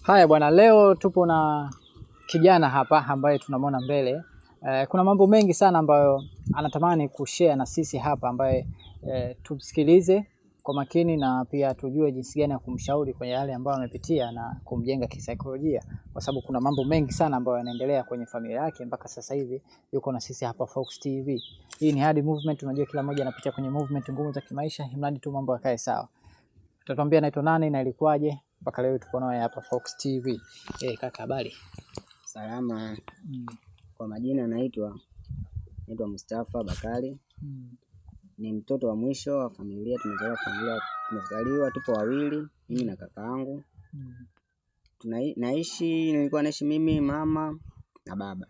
Haya bwana, leo tupo na kijana hapa ambaye tunamwona mbele. Kuna mambo mengi sana ambayo anatamani kushare na sisi hapa ambaye tumsikilize kwa makini na pia tujue jinsi gani ya kumshauri kwenye yale ambayo amepitia na kumjenga kisaikolojia, kwa sababu kuna mambo mengi sana ambayo yanaendelea kwenye familia yake mpaka sasa hivi yuko na sisi hapa Fox TV. Hii ni hard movement, unajua kila mmoja anapitia kwenye movement ngumu za kimaisha, imradi tu mambo yakae sawa. Tutatuambia naitwa nani na ilikuwaje mpaka leo tuko naye hapa Fox TV. Kaka, habari? Salama. Kwa majina naitwa Mustafa Bakari. Ni mtoto wa mwisho wa familia. Tumezaliwa tupo wawili, mimi na kaka yangu. Nilikuwa naishi mimi, mama na baba.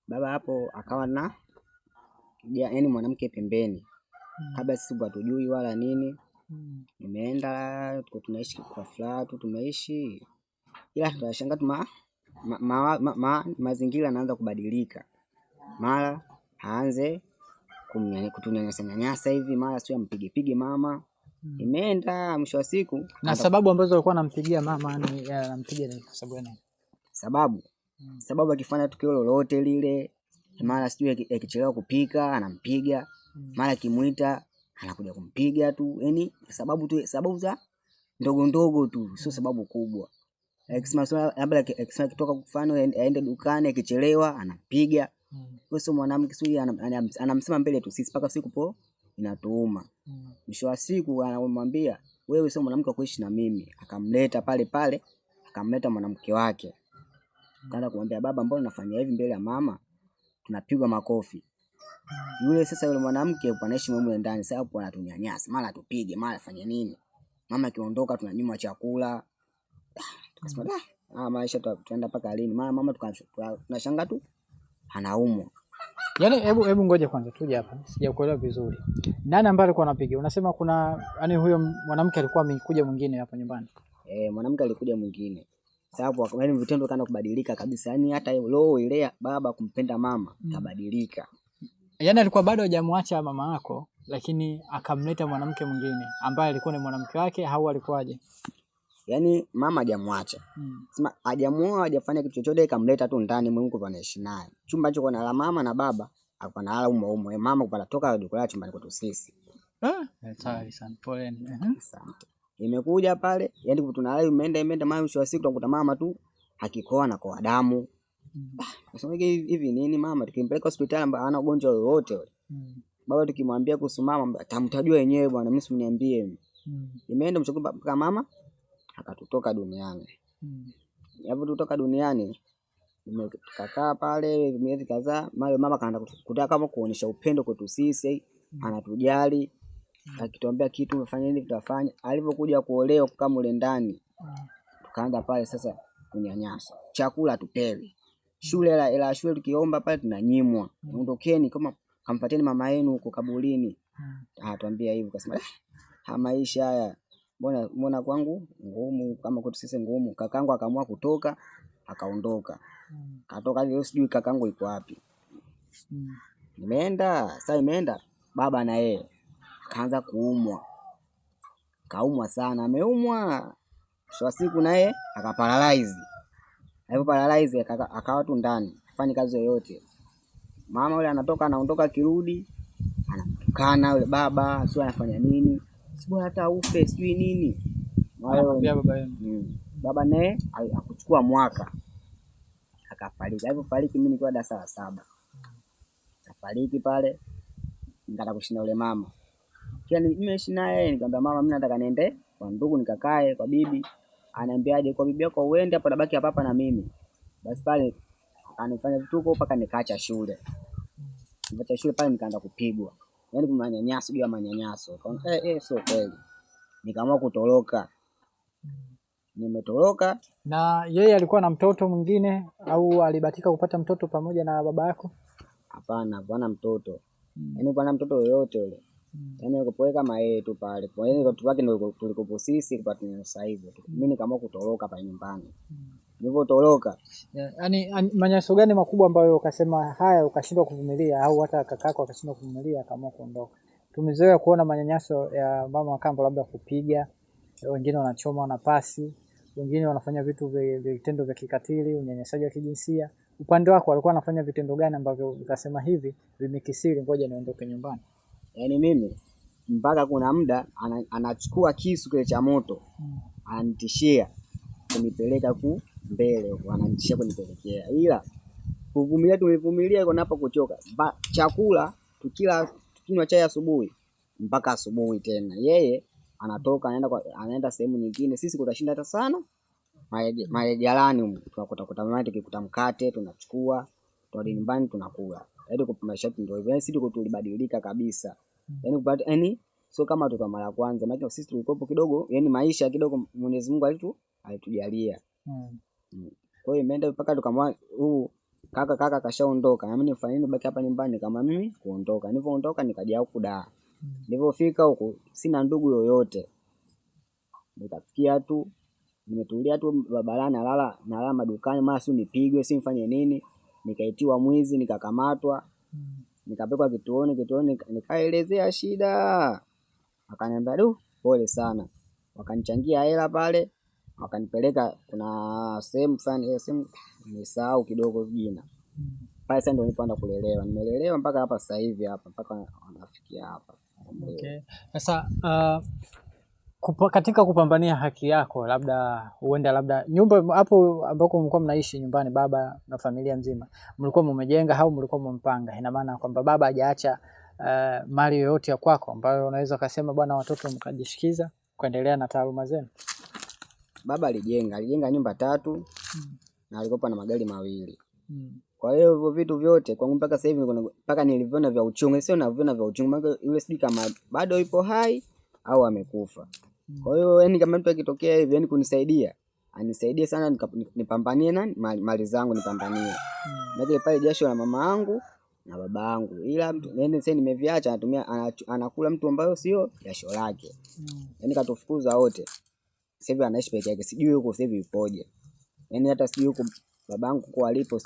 Baba hapo akawa na yaani mwanamke pembeni. Kabla sisi hatujui wala nini. Nimeenda tunaishi kwa furaha tu tumeishi. Ila tunashangaa mazingira yanaanza kubadilika. Mara aanze kutunyanyasa hivi, mara sio ampige mama. Imeenda mwisho wa siku. Na sababu ambazo alikuwa anampigia mama ni anampigia ni kwa sababu gani? Sababu akifanya tukio lolote lile, mara sio akichelewa kupika anampiga, mara kimuita anakuja kumpiga tu. Yaani sababu za ndogo tu, sio sababu kubwa. Labda akitoka mfano aende dukani akichelewa anampiga. Wewe sio mwanamke, sio anamsema mbele tu sisi mpaka siku po inatuuma. Mwisho wa siku anamwambia wewe sio mwanamke wa kuishi na mimi. Akamleta pale, akamleta mwanamke wake. Akaanza kumwambia baba, mbona unafanya hivi mbele ya mama? Tunapigwa makofi. Yule mwanamke anaishi mume ndani, sasa hapo anatunyanyasa, mara tupige, mara fanye nini. Mama akiondoka tunanyima chakula. Tukasema maisha tuenda paka lini? Mama tunashangaa tu anaumwa. Yaani hebu ngoja kwanza tuje hapa. Sijakuelewa vizuri. Nani ambaye alikuwa anapiga? Unasema kuna huyo mwanamke alikuwa amekuja mwingine hapa nyumbani. Mwanamke alikuja mwingine. Sababu yaani vitendo kana kubadilika kabisa. Yaani hata roho ile baba kumpenda mama kabadilika. Yaani alikuwa bado hajamwacha mama yako, lakini akamleta mwanamke mwingine ambaye alikuwa ni mwanamke wake au alikuwaje? Yaani mama hajamwacha. Sema hajamuoa, hajafanya kitu chochote, ikamleta tu ndani Mungu panaishi naye. Chumba hicho kuna la mama na baba, hapa na umo. Mama kupata toka dukula chumbani kwetu sisi. Hatari sana. Poleni. Asante. Imekuja pale, yaani tunalala imeenda mama, mwisho wa siku tunakuta mama tu akikoa na kwa damu. Nasema hivi nini mama? Tukimpeleka hospitali ambapo hana ugonjwa wowote ule. Baba tukimwambia kuhusu mama, atamtajua yenyewe bwana, mimi simniambie. Imeenda mchukua mpaka mama akatutoka duniani. Hapo tutoka duniani tukakaa pale miezi kadhaa, mama kaanza kutaka kama kuonyesha upendo kwetu sisi, anatujali. Akituambia kitu umefanya nini tutafanya. Alipokuja kuolewa kama mule ndani, tukaanza pale sasa kunyanyasa. Chakula tupewi. Shule tukiomba pale tunanyimwa. Ondokeni kama kamfuateni mama yenu huko kaburini. Tuambia hivyo, kasema maisha haya mbona kwangu ngumu kama kwetu sisi ngumu. Kakangu akaamua kutoka, akaondoka. Katoka leo sijui kakangu yuko wapi. Imeenda baba na yeye akaanza kuumwa. Kaumwa sana, ameumwa. Kwa siku na yeye akaparalyze. Alipoparalyze akawa tu ndani, afanye kazi yoyote. Mama yule anatoka anaondoka, kirudi anatukana yule baba, sio anafanya nini? Sio hata ufe sijui nini. Baba naye akuchukua mwaka akafariki. Alipofariki mimi nilikuwa darasa la 7. Akafariki pale, nikaenda kushinda yule mama. Kila nimeishi naye nikamwambia mama, mimi nataka niende kwa ndugu nikakae kwa bibi. Ananiambiaje, kwa bibi yako uende hapo, nabaki hapa na mimi. Basi pale anifanya vituko mpaka nikaacha shule. Nikaacha shule pale nikaanza kupigwa. Yaani kumanyanyaso juu ya manyanyaso. Sio kweli. Nikaamua kutoroka. Nimetoroka. Na yeye alikuwa na mtoto mwingine au alibatika kupata mtoto pamoja na baba yako? Hapana, bwana mtoto. Yaani bwana mtoto yoyote yule. Yaani ukipoweka kama yeye tu pale. Kwa hiyo watu wake ndio tulikopo sisi kwa sasa hivi. Mimi nikaamua kutoroka pale nyumbani. Nilipotoroka. Yaani manyanyaso gani makubwa ambayo ukasema haya ukashindwa kuvumilia au hata kakako akashindwa kuvumilia akaamua kuondoka? Tumezoea kuona manyanyaso ya mama wa kambo, labda kupiga, wengine wanachoma na pasi. wengine wanafanya vitu vitendo vya kikatili, unyanyasaji wa kijinsia. Upande wako walikuwa wanafanya vitendo gani ambavyo ukasema hivi vimekisiri, ngoja niondoke nyumbani? Yaani mimi mpaka kuna muda anachukua kisu kile cha moto ananitishia kunipeleka mbele, wananitishia kunipelekea, ila kuvumilia tumevumilia iko hapa kuchoka. Chakula tukinywa chai asubuhi mpaka asubuhi tena, yeye anatoka anaenda sehemu nyingine, sisi kutashinda hata sana marejalani tunakuta mama, tukikuta mkate tunachukua turudi nyumbani tunakula. Yaani kwa maisha yetu ndio hivyo, sisi tulibadilika kabisa. Yaani sio kama watoto mara kwanza, maana sisi tulikopo kidogo, yaani maisha kidogo Mwenyezi Mungu alitujalia. Kwa hiyo imeenda mpaka tukamwa kaka kashaondoka, na mimi nifanye nini baki hapa nyumbani kama mimi kuondoka. Nilipoondoka nikaja huku Dar. Nilipofika huku sina ndugu yoyote, nikafikia tu nimetulia tu barabarani, nalala madukani, mara si nipigwe si nifanye nini, nikaitiwa mwizi, nikakamatwa, nikapelekwa kituoni, nikaelezea shida, akaniambia pole sana, wakanichangia hela pale, wakanipeleka kuna sehemu nisahau kidogo jina pale. Sasa ndio nilipoanza kulelewa, nimelelewa mpaka hapa sasa hivi hapa, mpaka wanafikia hapa. Okay. Sasa katika kupambania haki yako, labda nyumba hapo ambako mlikuwa mnaishi nyumbani, baba na familia nzima, mlikuwa mmejenga au mlikuwa mmepanga? Ina maana kwamba baba hajaacha mali yoyote ya kwako ambayo unaweza kusema bwana, watoto mkajishikiza kuendelea na taaluma zenu? Baba alijenga nyumba 3 na alikuwa na magari 2. Kwa hiyo hivyo vitu vyote kwangu mpaka sasa hivi mpaka nilivyoona vya uchungu, sio naviona vya uchungu, maana yule sijui kama bado yupo hai au amekufa. Kwa hiyo yani kama mtu akitokea hivi yani kunisaidia, anisaidie sana, nipambanie mali zangu, nipambanie. Ndio pale jasho la mama yangu na baba yangu, ila yani sasa nimeviacha, anakula mtu ambaye sio jasho lake. Yani katufukuza wote. Sasa hivi anaishi peke yake, sijui huko sasa hivi ipoje. Yani hata sijui huko babangu kwa alipo,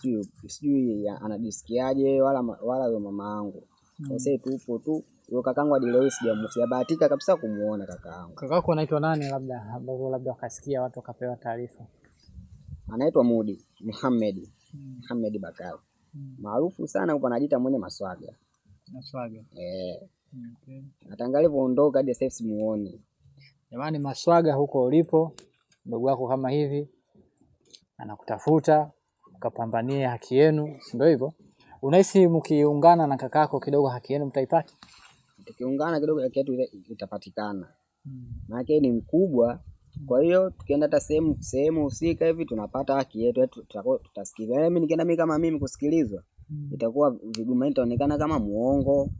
sijui anajisikiaje, wala yule mama yangu. Sasa tupo tu, yule kakangu hadi leo sijabahatika kabisa kumuona kakaangu. Kakako anaitwa nani, labda wakasikia watu wakapewa taarifa? Anaitwa Mudi Muhammad Bakari. Maarufu sana huko, anajiita mwenye Maswaga. Okay. Atangalia kuondoka hadi sasa simuoni. Jamani, Maswaga huko ulipo, ndugu wako kama hivi anakutafuta, ukapambanie haki yenu, si ndio hivyo? Unahisi mkiungana na kakako kidogo haki yenu mtaipata? Tukiungana kidogo haki yetu itapatikana. Maana yake ni mkubwa. Kwa hiyo tukienda hata sehemu husika hivi tunapata haki yetu, tutasikilizwa. Mimi nikienda kama mimi kusikilizwa, itakuwa vigumu, itaonekana kama muongo.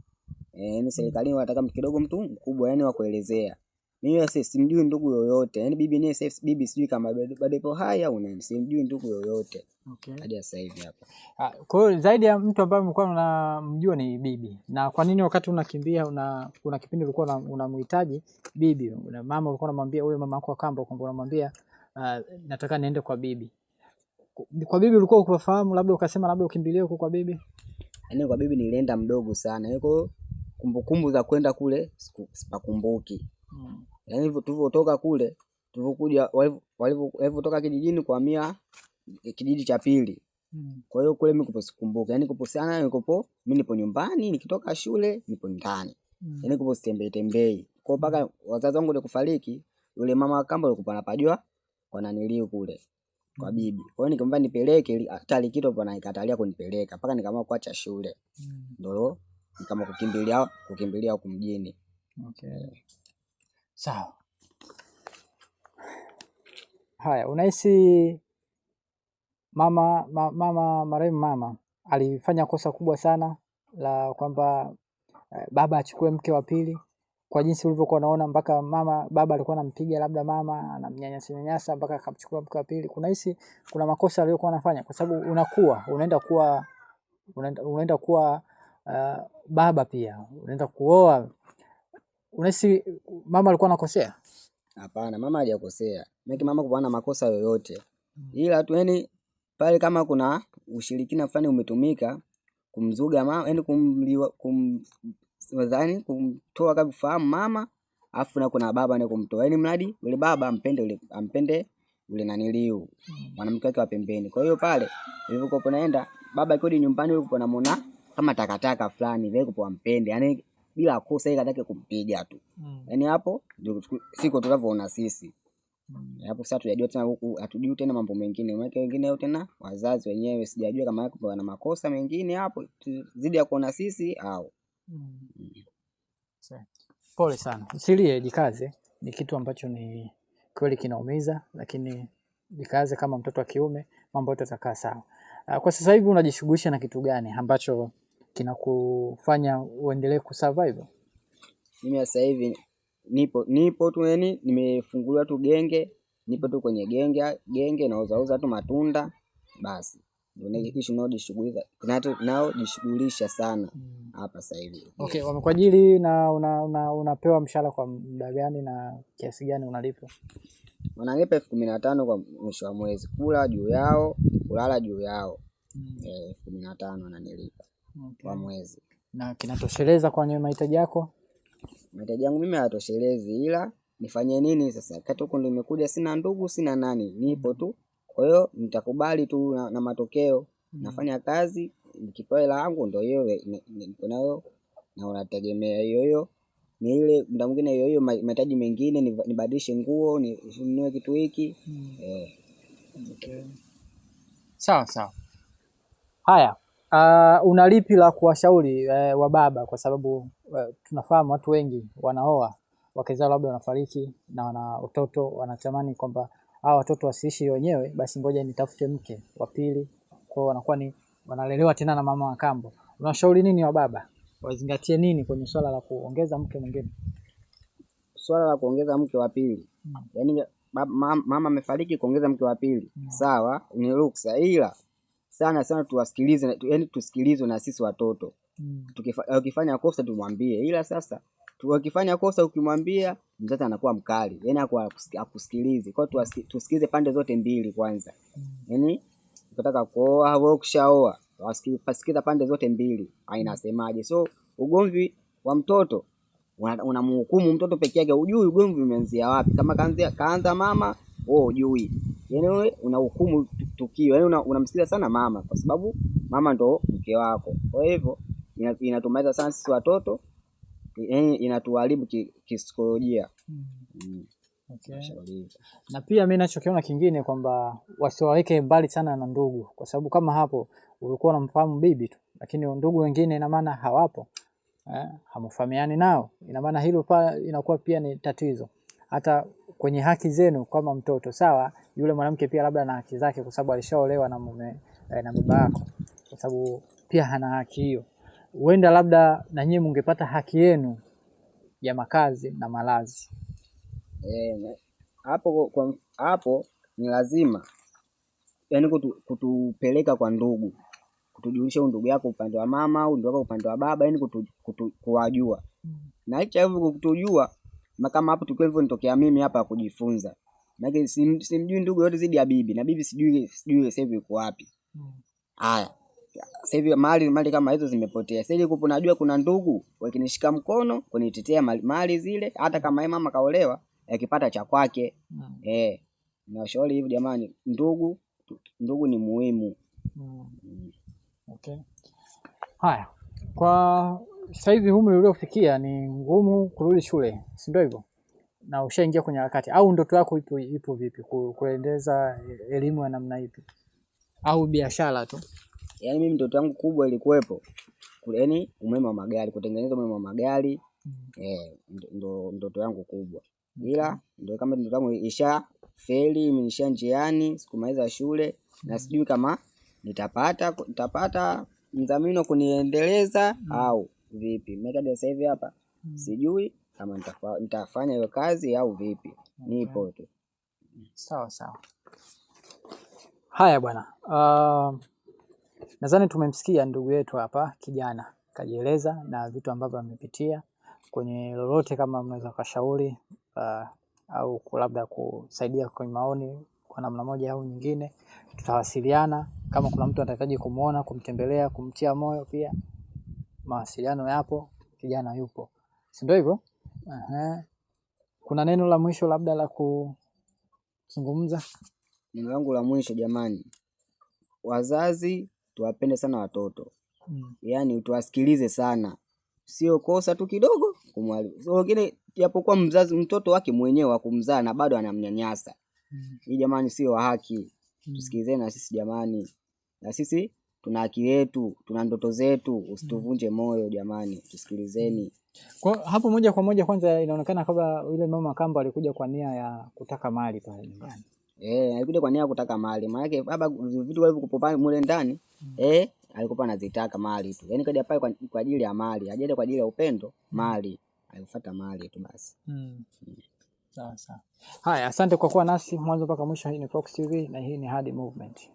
Ni serikali wanataka mtu kidogo, mtu mkubwa yani wa kuelezea. Mimi sasa simjui ndugu yoyote. Yaani bibi sijui kama bado ipo hai au nani. Simjui ndugu yoyote. Okay. Hadi sasa hivi hapa. Kwa hiyo zaidi ya mtu ambaye mlikuwa mnamjua ni bibi. Na kwa nini wakati unakimbia kuna kipindi ulikuwa unamhitaji bibi? Na mama ulikuwa unamwambia yule mama wako wa kambo kwamba unamwambia nataka niende kwa bibi. Kwa bibi ulikuwa ukifahamu, labda ukasema labda ukimbilie huko kwa bibi? Yaani kwa bibi nilienda mdogo sana. Yuko kumbukumbu za kwenda kule sipakumbuki. Yaani hivyo tulivyotoka kule, tulivyokuja walivyotoka kijijini kuhamia kijiji cha pili. Kwa hiyo kule mimi sikumbuki. Yaani kupo sana nikopo mimi nipo nyumbani, nikitoka shule nipo ndani. Yaani kupo tembei. Kwa mpaka wazazi wangu kufariki, yule mama kamba alikuwa anapajua kwa naniliu kule kwa bibi. Kwa hiyo nikamwambia nipeleke, hata likito bwana ikatalia kunipeleka mpaka nikaamua kuacha shule. Ndio nikama kukimbilia huko mjini. Okay. Sawa. Haya, unahisi marehemu mama alifanya kosa kubwa sana la kwamba baba achukue mke wa pili, kwa jinsi ulivyokuwa unaona mpaka baba alikuwa anampiga labda mama, anamnyanyasa mpaka akamchukua mke wa pili? Unahisi kuna makosa aliyokuwa anafanya? Kwa sababu unaenda kuwa baba pia, unaenda kuoa. Unahisi mama alikuwa anakosea? Hapana, mama hajakosea. Mama kupana makosa yoyote. Ila tu yani pale kama kuna ushirikina fulani umetumika kumzuga mama, yani kumtoa kabisa fahamu mama, afu na kuna baba kumtoa. Yani mradi yule baba ampende yule naniliu mwanamke wake wa pembeni. Kwa hiyo pale nilipokuwa naenda, baba kirudi nyumbani yupo namuona kama takataka fulani vile kwa mpende, yani bila kosa yeye kataka kumpiga tu. Yani hapo ndio siko tunavyoona sisi. Hapo sasa tunajua tena huku hatujui tena mambo mengine. Maana wengine yote tena wazazi wenyewe sijajua kama yako wana makosa mengine hapo zidi ya kuona sisi au. Pole sana. Usilie, jikaze. Ni kitu ambacho ni kweli kinaumiza, lakini jikaze kama mtoto wa kiume, mambo yote yatakaa sawa. Kwa sasa hivi unajishughulisha na kitu gani ambacho kinakufanya uendelee kusurvive? Mimi sasa hivi nipo tu, yani nimefunguliwa tu genge, nipo tu kwenye genge nauza tu matunda basi. Ndio kitu ninachojishughulisha sana hapa sasa hivi. Okay, wamekuajiri na unapewa mshahara kwa muda gani na kiasi gani unalipwa? Wananipa 15,000 kwa mwisho wa mwezi, kula juu yao, kulala juu yao. 15,000 wananilipa kwa mwezi. Na kinatosheleza kwenye mahitaji yako? Mahitaji yangu mimi hayatoshelezi, ila nifanye nini sasa? Kati huko ndio nimekuja, sina ndugu, sina nani, nipo tu. Kwa hiyo nitakubali tu na matokeo. Nafanya kazi, nikipewa hela yangu ndio hiyo niko nayo na unategemea hiyo. Ni ile muda mwingine hiyo mahitaji mengine nibadilishe nguo, ninunue kitu hiki. Okay. Sawa. Haya, unalipi la kuwashauri wa baba, kwa sababu tunafahamu watu wengi wanaoa wake zao labda wanafariki na wana watoto, wanatamani kwamba hao watoto wasiishi wenyewe, basi ngoja nitafute mke wa pili. Kwa hiyo wanakuwa ni wanalelewa tena na mama wa kambo. Unashauri nini wa baba? Wazingatie nini kwenye swala la kuongeza mke mwingine? Swala la kuongeza mke wa pili. Yaani mama amefariki, kuongeza mke wa pili. Sawa, ni ruksa, ila sana tuwasikilize, yaani tusikilizwe na sisi watoto. Ukifanya kosa tumwambie, ila sasa ukifanya kosa ukimwambia mzazi anakuwa mkali, yaani akusikilize. Kwa hiyo tusikize pande zote mbili kwanza. Yaani ukitaka kuoa au ukishaoa wasikiza pande zote mbili inasemaje. So ugomvi wa mtoto unamhukumu mtoto peke yake, hujui ugomvi umeanzia wapi. Kama kaanza mama, wewe hujui. Yaani wewe unahukumu tukio, yaani unamsikiza sana mama kwa sababu mama ndo mke wako. Kwa hivyo inatumaiza sana sisi watoto, yaani inatuharibu kisaikolojia. Okay. Na pia mimi ninachokiona kingine kwamba wasiwaweke mbali sana na ndugu, kwa sababu kama hapo ulikuwa unamfahamu bibi tu, lakini ndugu wengine ina maana hawapo, hamfahamiani nao, ina maana hilo inakuwa pia ni tatizo. Hata kwenye haki zenu kama mtoto, sawa, yule mwanamke pia labda na haki zake kwa sababu alishaolewa na mume na baba yako, kwa sababu pia hana haki hiyo. Huenda labda na nyinyi mngepata haki yenu ya makazi na malazi. Hapo ni lazima yaani kutupeleka kwa ndugu, kutujulisha ndugu yako upande wa mama au ndugu yako upande wa baba, yaani kuwajua. Na hicho hivyo kutujua, kama hapo tukio hivyo nitokea mimi hapa kujifunza. Maana simjui ndugu yote zidi ya bibi, na bibi sijui sasa hivi yuko wapi. Haya. Sasa hivi mali kama hizo zimepotea. Sasa hivi kupo najua kuna ndugu wakinishika mkono kunitetea mali zile, hata kama yeye mama kaolewa akipata cha kwake. Nashauri hivi jamani, ndugu ni muhimu. Okay. Haya. Kwa sasa hivi umri uliofikia ni ngumu kurudi shule, si ndio hivyo? Na ushaingia kwenye harakati, au ndoto yako ipo vipi kuendeleza elimu ya namna ipi? Au biashara tu? Yaani mimi ndoto yangu kubwa ilikuwepo yaani umeme wa magari, kutengeneza umeme wa magari. Ndo ndoto yangu kubwa. Ila ndio kama ndoto yangu isha feli, imenisha njiani, sikumaliza shule. Na sijui kama nitapata mdhamini kuniendeleza au vipi. Mimi sasa hivi hapa sijui kama nitafanya hiyo kazi au vipi. Nipo tu. Sawa. Haya bwana. Nadhani tumemsikia ndugu yetu hapa kijana kajieleza na vitu ambavyo amepitia. Kwenye lolote kama mnaweza kushauri au labda kusaidia kwa maoni kwa namna moja au nyingine, tutawasiliana. Kama kuna mtu anahitaji kumuona, kumtembelea, kumtia moyo, pia mawasiliano yapo, kijana yupo, si ndio hivyo? Kuna neno la mwisho labda la kuzungumza? Neno langu la mwisho jamani, wazazi tuwapende sana watoto. Yaani tuwasikilize sana. Sio kosa tu kidogo kumwalimu. So wengine japokuwa mzazi mtoto wake mwenyewe wa kumzaa na bado anamnyanyasa. Hii jamani sio haki. Tusikilizeni na sisi jamani. Na sisi tuna haki yetu, tuna ndoto zetu, usituvunje moyo jamani. Tusikilizeni. Kwa hapo moja kwa moja kwanza inaonekana kama yule mama Kambo alikuja kwa nia ya kutaka mali pale nyumbani. Alikuja kwa nia ya kutaka mali. Maana yake baba vitu walivyokupa pale mule ndani, alikuwa anazitaka mali tu. Yaani kaja pale kwa ajili ya mali, hajaenda kwa ajili ya upendo, mali. Alifuata mali tu basi. Sawa sawa. Haya, asante kwa kuwa nasi mwanzo mpaka mwisho. Hii ni Fox TV na hii ni Hadi Movement.